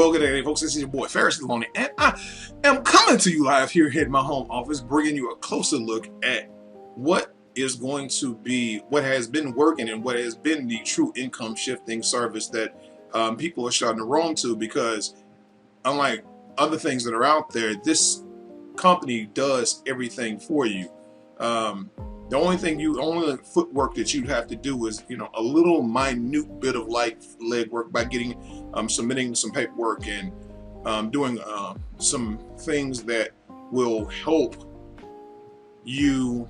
Well, good day, folks. This is your boy Ferris Deloney, and I am coming to you live here at my home office, bringing you a closer look at what is going to be, what has been working, and what has been the true income shifting service that people are starting to roam to. Because unlike other things that are out there, this company does everything for you. The only footwork that you'd have to do is, a little minute bit of leg work by getting, submitting some paperwork and doing some things that will help you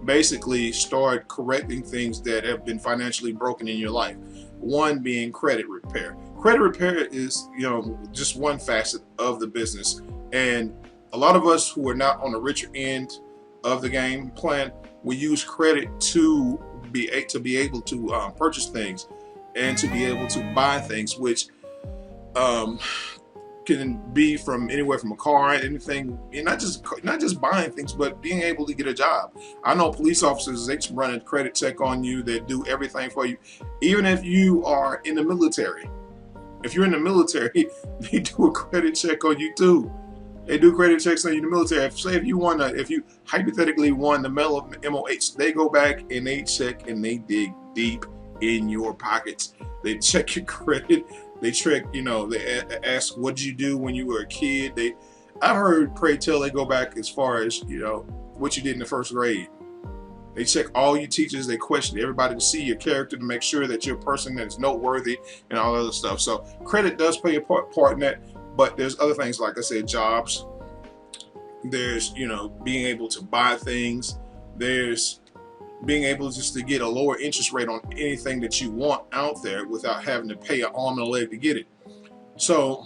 basically start correcting things that have been financially broken in your life. One being credit repair. Credit repair is, just one facet of the business, and a lot of us who are not on the richer end of the game plan, we use credit to be able to purchase things and to be able to buy things, which can be from anywhere from a car, anything, and not just buying things, but being able to get a job. I know police officers, they just run a credit check on you, that do everything for you. Even if you are in the military, if you're in the military, they do a credit check on you too. They do credit checks on you in the military. If you hypothetically won the Medal of MOH, they go back and they check and they dig deep in your pockets. They check your credit. They check, they ask, what did you do when you were a kid? I've heard, pray tell, they go back as far as, what you did in the first grade. They check all your teachers. They question everybody to see your character, to make sure that you're a person that is noteworthy and all other stuff. So credit does play a part in that. But there's other things, like I said, jobs. There's, being able to buy things. There's being able just to get a lower interest rate on anything that you want out there without having to pay an arm and a leg to get it. So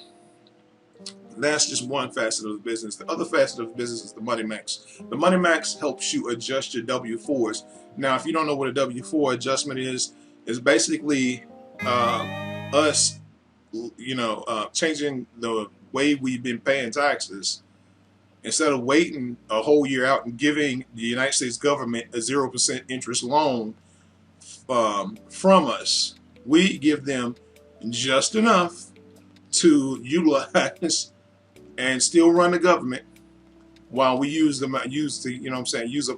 that's just one facet of the business. The other facet of the business is the Money Max. The Money Max helps you adjust your W-4s. Now, if you don't know what a W-4 adjustment is basically us changing the way we've been paying taxes. Instead of waiting a whole year out and giving the United States government a 0% interest loan from us, we give them just enough to utilize and still run the government, while we use a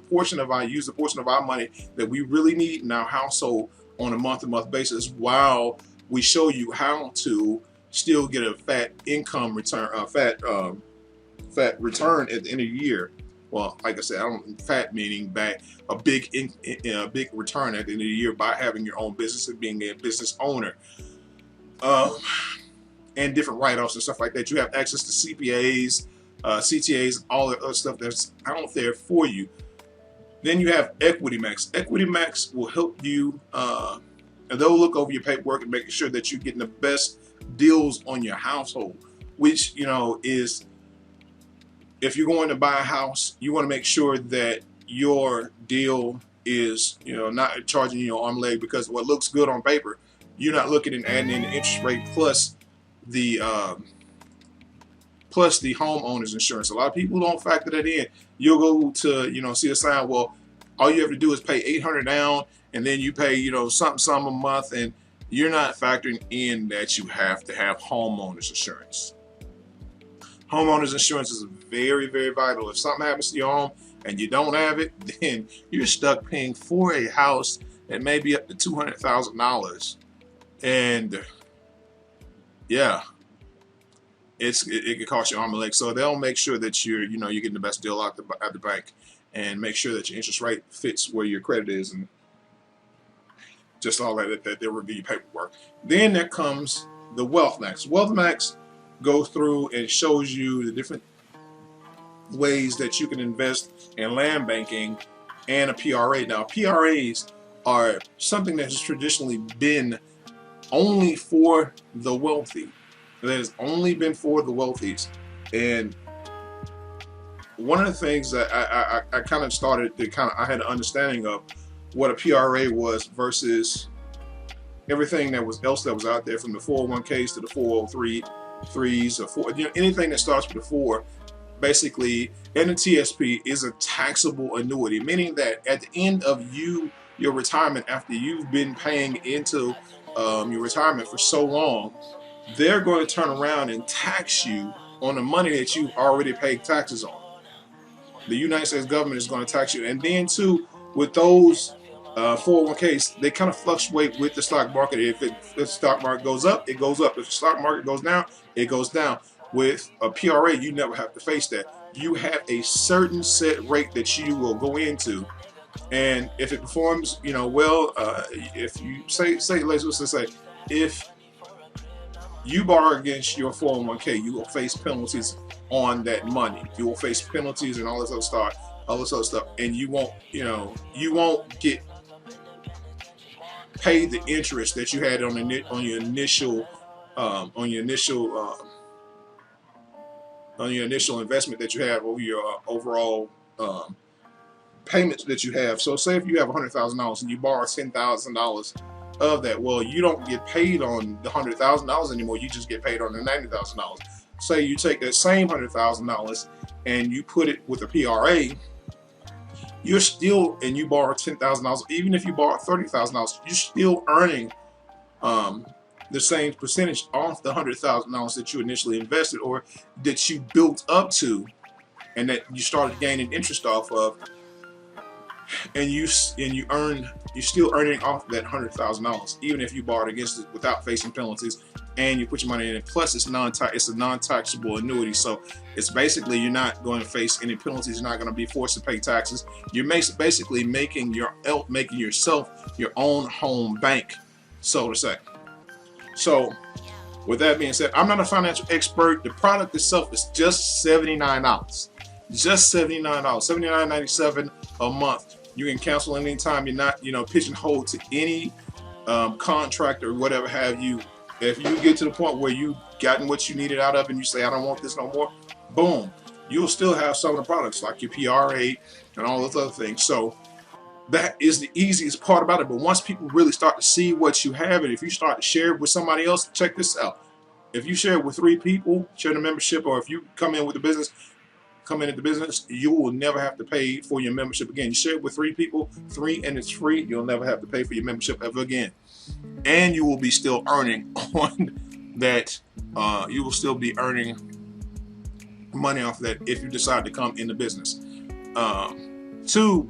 portion of our money that we really need in our household on a month-to-month basis, while we show you how to still get a fat income return, fat return at the end of the year. Well, like I said, fat meaning back a big return at the end of the year by having your own business and being a business owner, and different write-offs and stuff like that. You have access to CPAs, CTAs, all the other stuff that's out there for you. Then you have Equity Max. Equity Max will help you. And they'll look over your paperwork and make sure that you're getting the best deals on your household, which, is, if you're going to buy a house, you want to make sure that your deal is, not charging you your arm and leg, because what looks good on paper, you're not looking and adding in the interest rate plus the homeowner's insurance. A lot of people don't factor that in. You'll go to, see a sign, well, all you have to do is pay $800 down, and then you pay, something a month, and you're not factoring in that you have to have homeowner's insurance. Homeowner's insurance is very, very vital. If something happens to your home and you don't have it, then you're stuck paying for a house that may be up to $200,000. And yeah, it could cost you arm and leg. So they'll make sure that you're getting the best deal out the bank, and make sure that your interest rate fits where your credit is, and just all that they'll review your paperwork. Then there comes the Wealth Max. Wealth Max goes through and shows you the different ways that you can invest in land banking and a PRA. Now, PRAs are something that has traditionally been only for the wealthy. That has only been for the wealthies. And one of the things that I kind of started to I had an understanding of what a PRA was versus everything that was out there, from the 401ks to the 403s, or anything that starts with a 4, basically, and the TSP is a taxable annuity, meaning that at the end of your retirement, after you've been paying into your retirement for so long, they're going to turn around and tax you on the money that you've already paid taxes on. The United States government is going to tax you. And then too, with those 401ks, they kind of fluctuate with the stock market. If the stock market goes up, it goes up. If the stock market goes down, it goes down. With a PRA, you never have to face that. You have a certain set rate that you will go into, and if it performs, well, if you let's just say, if you borrow against your 401k, you will face penalties on that money. You will face penalties and all this other stuff, and you won't get paid the interest that you had on your initial investment that you have over your overall payments that you have. So say if you have $100,000 and you borrow $10,000 of that, well, you don't get paid on the $100,000 anymore. You just get paid on the $90,000. Say you take that same $100,000 and you put it with a PRA, you borrow $10,000. Even if you borrow $30,000, you're still earning the same percentage off the $100,000 that you initially invested or that you built up to, and that you started gaining interest off of, and you're still earning off that $100,000, even if you borrowed against it without facing penalties, and you put your money in it. Plus, it's a non-taxable annuity, so it's basically you're not going to face any penalties. You're not going to be forced to pay taxes. You're basically making yourself your own home bank, so to say. So, with that being said, I'm not a financial expert. The product itself is just $79. Just $79, $79.97 a month. You can cancel anytime. You're not, pigeonholed to any contract or whatever have you. If you get to the point where you've gotten what you needed out of it and you say, I don't want this no more, boom, you'll still have some of the products like your PRA and all those other things. So that is the easiest part about it. But once people really start to see what you have, and if you start to share it with somebody else, check this out. If you share it with 3 people, share the membership, or if you come in with the business, you will never have to pay for your membership again. You share it with 3 people, 3, and it's free. You'll never have to pay for your membership ever again. And you will be still earning on that. You will still be earning money off that if you decide to come in the business. 2,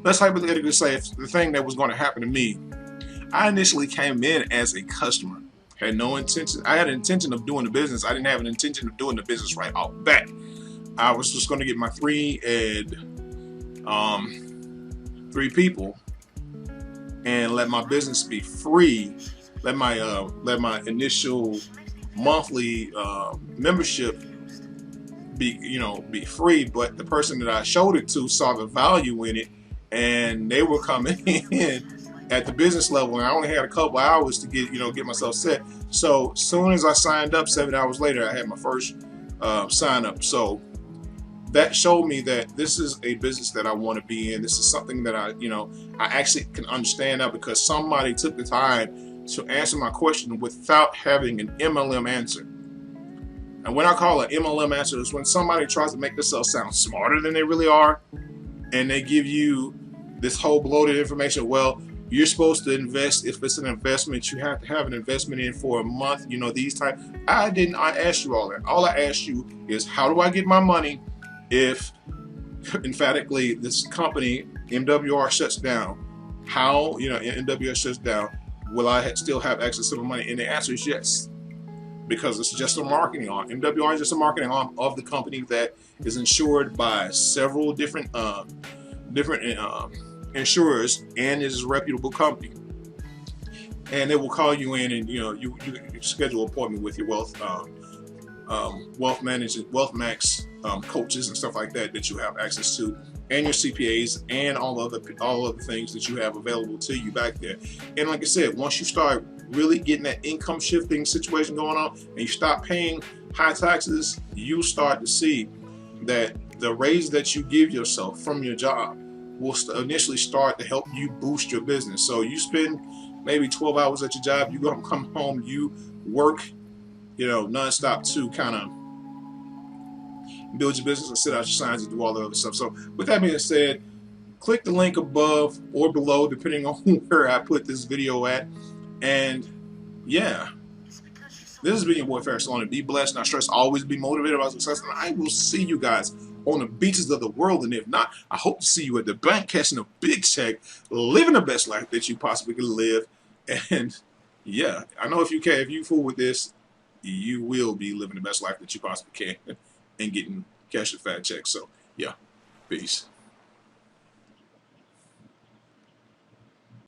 let's hypothetically say if the thing that was going to happen to me, I initially came in as a customer. Had no intention. I had an intention of doing the business. I didn't have an intention of doing the business right off the bat. I was just going to get my 3 people and let my business be free. Let my initial monthly membership be free. But the person that I showed it to saw the value in it, and they were coming in at the business level, and I only had a couple hours to get myself set. So as soon as I signed up, 7 hours later, I had my first sign up. So that showed me that this is a business that I want to be in. This is something that I actually can understand now because somebody took the time to answer my question without having an MLM answer. And when I call an MLM answer is when somebody tries to make themselves sound smarter than they really are, and they give you this whole bloated information. Well, you're supposed to invest. If it's an investment, you have to have an investment in for a month. These type. I asked you all that. All I asked you is, how do I get my money if emphatically this company MWR shuts down? How MWR shuts down, will I still have access to the money? And the answer is yes, because it's just a marketing arm. MWR is just a marketing arm of the company that is insured by several different insurers, and is a reputable company. And they will call you in, and you schedule an appointment with your wealth max coaches and stuff like that you have access to, and your CPAs, and all of the things that you have available to you back there. And like I said, once you start really getting that income shifting situation going on, and you stop paying high taxes, you start to see that the raise that you give yourself from your job will initially start to help you boost your business. So you spend maybe 12 hours at your job, you come home, you work nonstop to kind of build your business and sit out your signs and do all the other stuff. So with that being said, click the link above or below depending on where I put this video at, and yeah, This has been your boy Ferris Salon. Be blessed, not stressed, always be motivated about success. And I will see you guys on the beaches of the world. And if not, I hope to see you at the bank cashing a big check, living the best life that you possibly can live. And yeah, I know if you fool with this, you will be living the best life that you possibly can and getting cash a fat check. So yeah, peace.